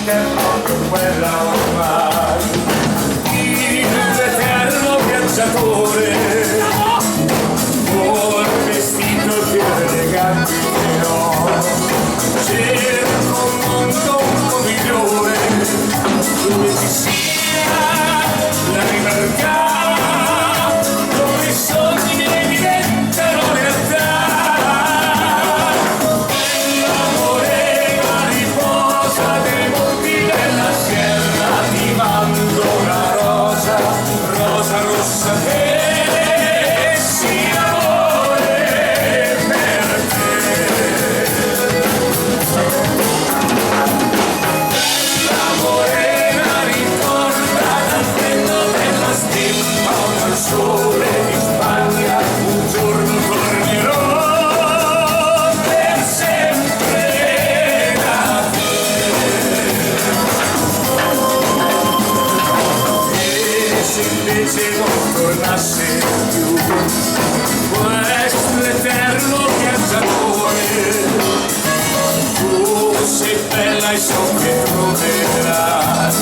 vita è proprio quella ormai, l'eterno viaggiatore, col vestito più elegante che ho, cerco un mondo un po' migliore, dove ci sia la libertà, dove i sogni miei diventano realtà. L'amore la riposa dei monti della sierra, ti mando una rosa, rosa rossa che sia amore per te. L'amore la ricorda dal freddo della steppa, dal sole di Spagna, un giorno tornerò per sempre da te. E se invece non tornasse più questo eterno viaggiatore, tu sei bella e so che troverai